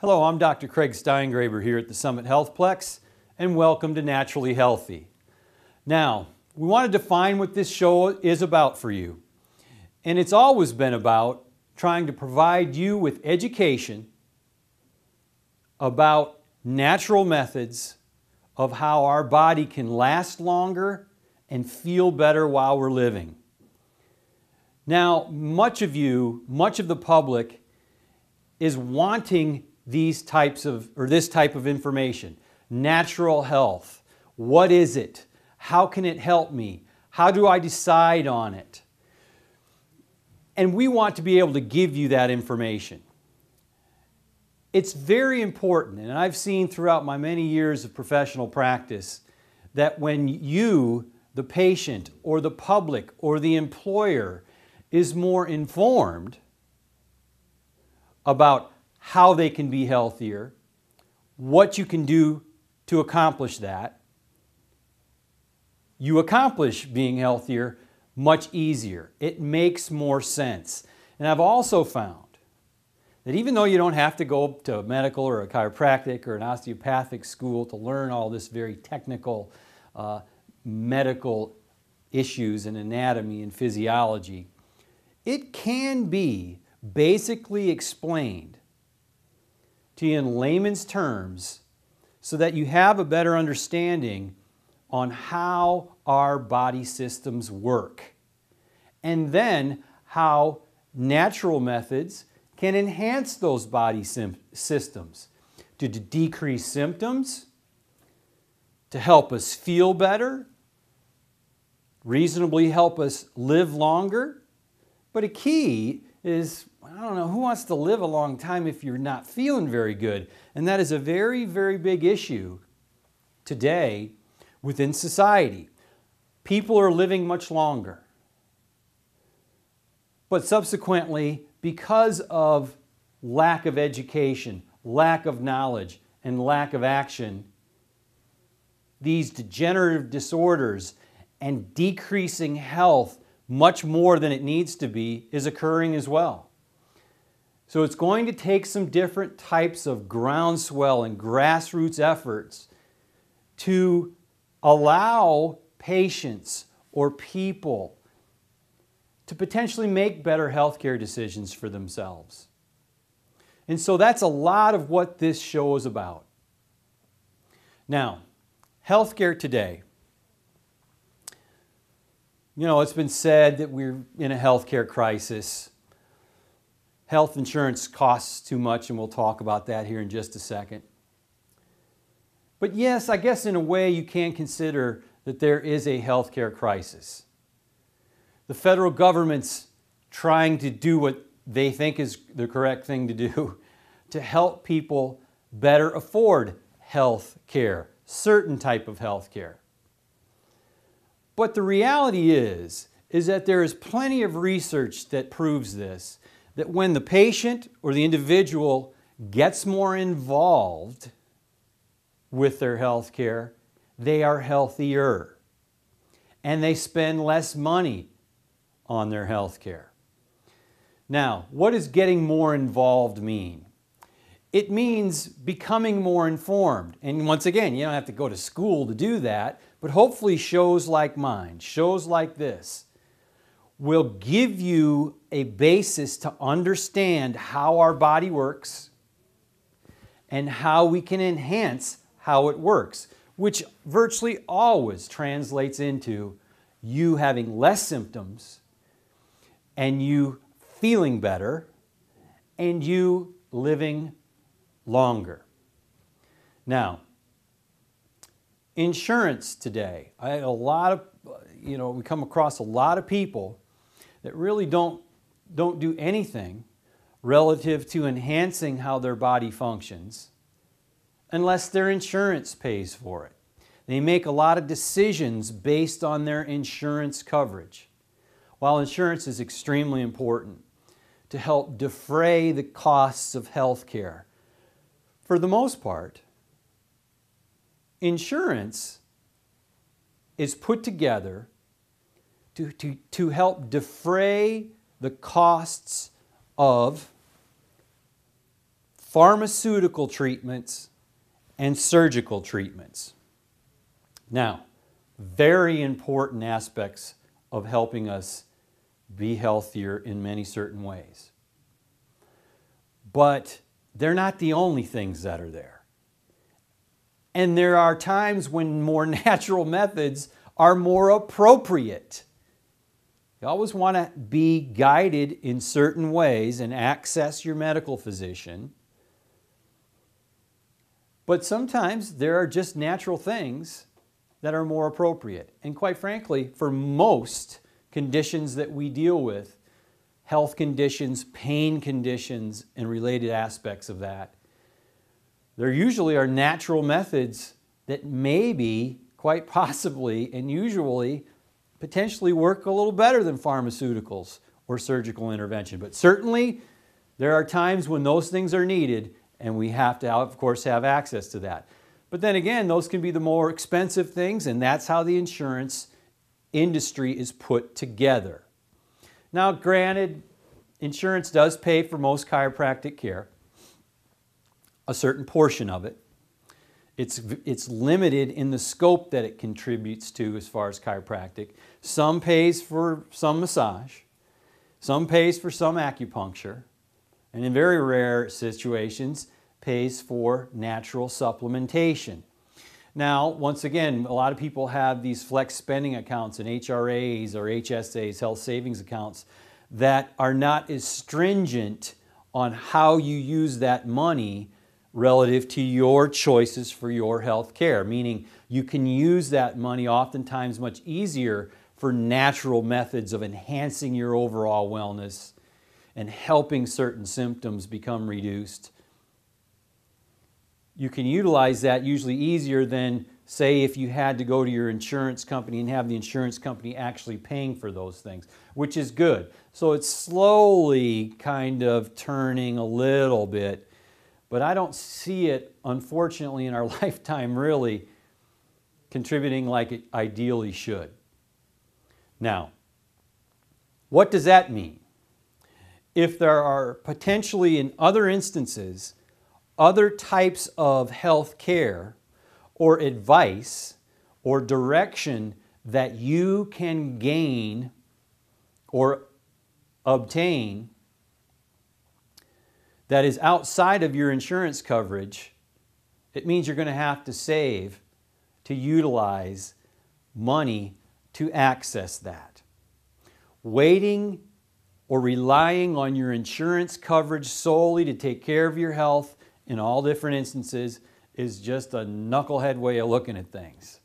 Hello, I'm Dr. Craig Steingraber here at the Summit Healthplex, and welcome to Naturally Healthy. Now, we want to define what this show is about for you. And it's always been about trying to provide you with education about natural methods of how our body can last longer and feel better while we're living. Now, much of the public is wanting this type of information. Natural health. What is it? How can it help me? How do I decide on it? And we want to be able to give you that information. It's very important, and I've seen throughout my many years of professional practice, that when you, the patient or the public or the employer, is more informed about how they can be healthier, what you can do to accomplish that, you accomplish being healthier much easier. It makes more sense. And I've also found that even though you don't have to go to a medical or a chiropractic or an osteopathic school to learn all this very technical medical issues in anatomy and physiology, it can be basically explained to you in layman's terms so that you have a better understanding on how our body systems work, and then how natural methods can enhance those body systems to decrease symptoms, to help us feel better, reasonably help us live longer. But a key is, I don't know, who wants to live a long time if you're not feeling very good? And that is a very, very big issue today within society. People are living much longer. But subsequently, because of lack of education, lack of knowledge, and lack of action, these degenerative disorders and decreasing health much more than it needs to be is occurring as well. So it's going to take some different types of groundswell and grassroots efforts to allow patients or people to potentially make better healthcare decisions for themselves. And so that's a lot of what this show is about. Now, healthcare today. You know, it's been said that we're in a healthcare crisis. Health insurance costs too much, and we'll talk about that here in just a second. But yes, I guess in a way you can consider that there is a healthcare crisis. The federal government's trying to do what they think is the correct thing to do to help people better afford health care, certain type of health care. But the reality is that there is plenty of research that proves this, that when the patient or the individual gets more involved with their health care, they are healthier and they spend less money on their health care. Now, what does getting more involved mean? It means becoming more informed. And once again, you don't have to go to school to do that, but hopefully shows like mine, shows like this, will give you a basis to understand how our body works and how we can enhance how it works, which virtually always translates into you having less symptoms and you feeling better and you living longer. Now, insurance today. I had a lot of, we come across a lot of people that really don't do anything relative to enhancing how their body functions unless their insurance pays for it. They make a lot of decisions based on their insurance coverage. While insurance is extremely important to help defray the costs of health care, for the most part, insurance is put together to help defray the costs of pharmaceutical treatments, and surgical treatments. Now, very important aspects of helping us be healthier in many certain ways. But they're not the only things that are there. And there are times when more natural methods are more appropriate. You always want to be guided in certain ways and access your medical physician. But sometimes there are just natural things that are more appropriate. And quite frankly, for most conditions that we deal with, health conditions, pain conditions, and related aspects of that, there usually are natural methods that maybe, quite possibly, and usually potentially work a little better than pharmaceuticals or surgical intervention. But certainly there are times when those things are needed, and we have to, of course, have access to that. But then again, those can be the more expensive things, and that's how the insurance industry is put together. Now, granted, insurance does pay for most chiropractic care, a certain portion of it. It's limited in the scope that it contributes to as far as chiropractic. Some pays for some massage, some pays for some acupuncture, and in very rare situations, pays for natural supplementation. Now, once again, a lot of people have these flex spending accounts and HRAs or HSAs, health savings accounts, that are not as stringent on how you use that money relative to your choices for your health care, meaning you can use that money oftentimes much easier for natural methods of enhancing your overall wellness and helping certain symptoms become reduced. You can utilize that usually easier than, say, if you had to go to your insurance company and have the insurance company actually paying for those things, which is good. So it's slowly kind of turning a little bit, but I don't see it, unfortunately, in our lifetime really contributing like it ideally should. Now, what does that mean? If there are potentially, in other instances, other types of health care or advice or direction that you can gain or obtain that is outside of your insurance coverage, it means you're going to have to save to utilize money to access that. Waiting or relying on your insurance coverage solely to take care of your health in all different instances is just a knucklehead way of looking at things.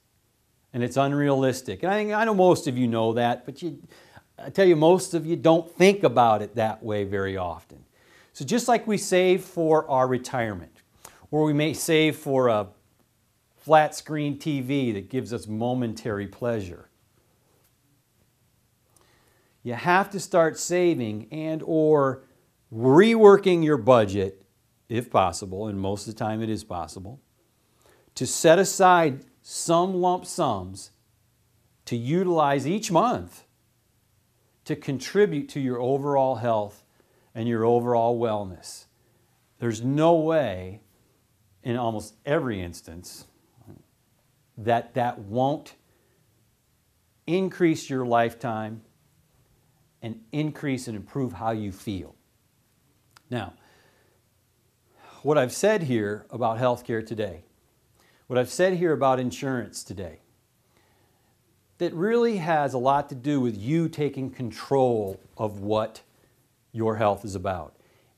And it's unrealistic. And I know most of you know that, but I tell you, most of you don't think about it that way very often. So just like we save for our retirement, or we may save for a flat screen TV that gives us momentary pleasure, you have to start saving and or reworking your budget, if possible, and most of the time it is possible, to set aside some lump sums to utilize each month to contribute to your overall health and your overall wellness. There's no way, in almost every instance, that won't increase your lifetime and increase and improve how you feel. Now, what I've said here about healthcare today, what I've said here about insurance today, that really has a lot to do with you taking control of what your health is about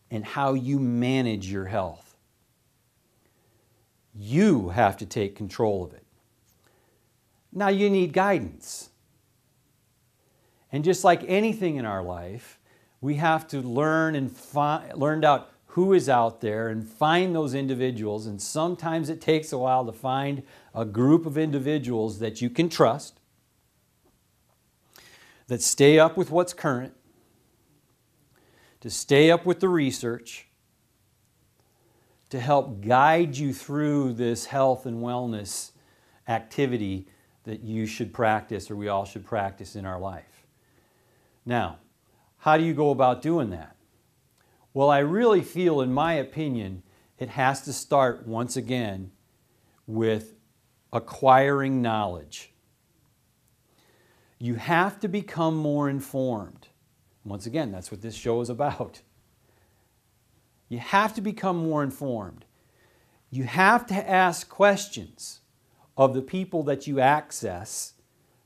and how you manage your health. You have to take control of it. Now you need guidance. And just like anything in our life, we have to learn out who is out there and find those individuals. And sometimes it takes a while to find a group of individuals that you can trust, that stay up with what's current, to stay up with the research, to help guide you through this health and wellness activity that you should practice, or we all should practice in our life. Now, how do you go about doing that? Well, I really feel, in my opinion, it has to start once again with acquiring knowledge. You have to become more informed. Once again, that's what this show is about. You have to become more informed. You have to ask questions of the people that you access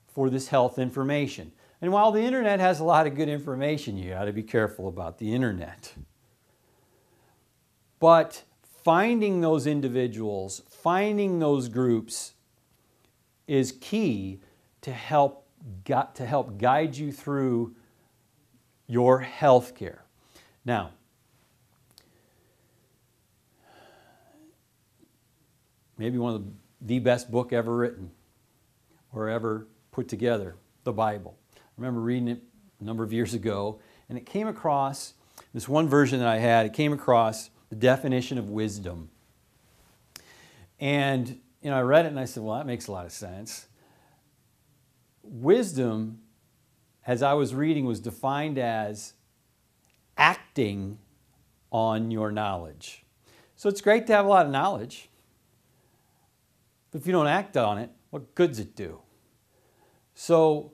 for this health information. And while the internet has a lot of good information, you got to be careful about the internet. But finding those individuals, finding those groups is key to help guide you through your health care. Now, maybe one of the best book ever written or ever put together, the Bible. I remember reading it a number of years ago, and it came across, this one version that I had, it came across the definition of wisdom. And I read it and I said, well, that makes a lot of sense. Wisdom, as I was reading, was defined as acting on your knowledge. So it's great to have a lot of knowledge, but if you don't act on it, what good does it do? So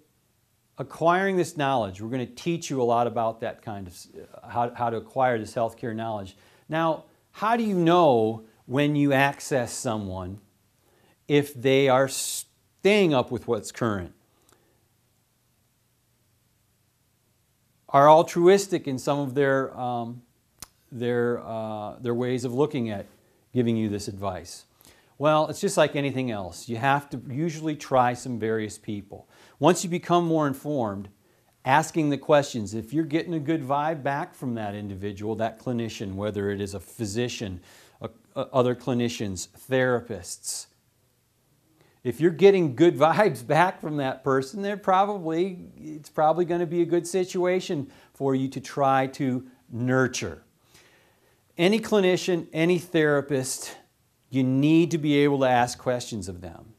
acquiring this knowledge, we're going to teach you a lot about that kind of, how to acquire this healthcare knowledge. Now, how do you know when you access someone if they are staying up with what's current, are altruistic in some of their ways of looking at giving you this advice? Well, it's just like anything else. You have to usually try some various people. Once you become more informed, asking the questions, if you're getting a good vibe back from that individual, that clinician, whether it is a physician, other clinicians, therapists, if you're getting good vibes back from that person, it's probably going to be a good situation for you to try to nurture. Any clinician, any therapist, you need to be able to ask questions of them.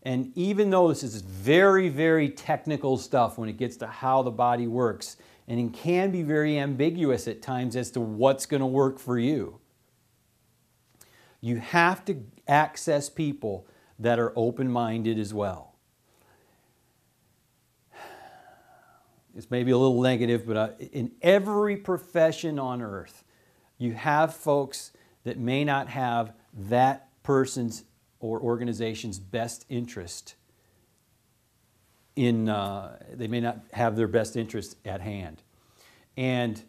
And even though this is very, very technical stuff when it gets to how the body works, and it can be very ambiguous at times as to what's going to work for you, you have to access people that are open-minded as well. It's maybe a little negative, but in every profession on earth, you have folks that may not have that person's or organization's best interest they may not have their best interest at hand. And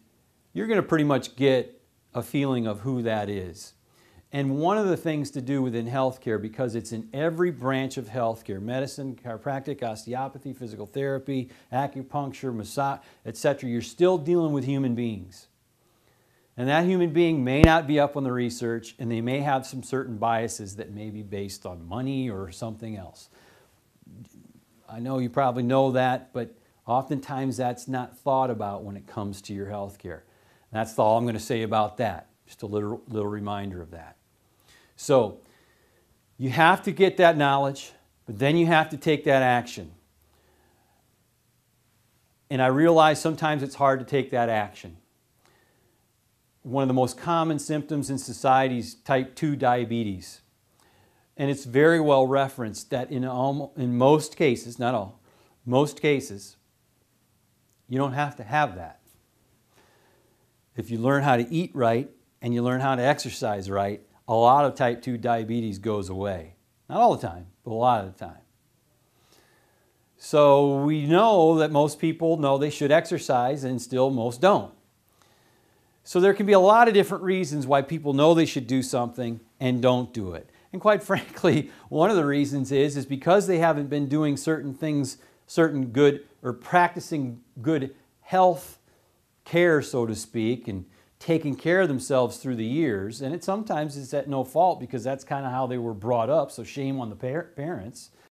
you're going to pretty much get a feeling of who that is. And one of the things to do within healthcare, because it's in every branch of healthcare, medicine, chiropractic, osteopathy, physical therapy, acupuncture, massage, etc., you're still dealing with human beings. And that human being may not be up on the research, and they may have some certain biases that may be based on money or something else. I know you probably know that, but oftentimes that's not thought about when it comes to your healthcare. That's all I'm going to say about that. Just a little reminder of that. So you have to get that knowledge, but then you have to take that action. And I realize sometimes it's hard to take that action. One of the most common symptoms in society is type 2 diabetes. And it's very well referenced that in most cases, not all, most cases, you don't have to have that. If you learn how to eat right and you learn how to exercise right, a lot of type 2 diabetes goes away. Not all the time, but a lot of the time. So we know that most people know they should exercise and still most don't. So there can be a lot of different reasons why people know they should do something and don't do it. And quite frankly, one of the reasons is because they haven't been doing certain things, certain good, or practicing good health care, so to speak, and taking care of themselves through the years. And sometimes it's at no fault because that's kind of how they were brought up, so shame on the parents.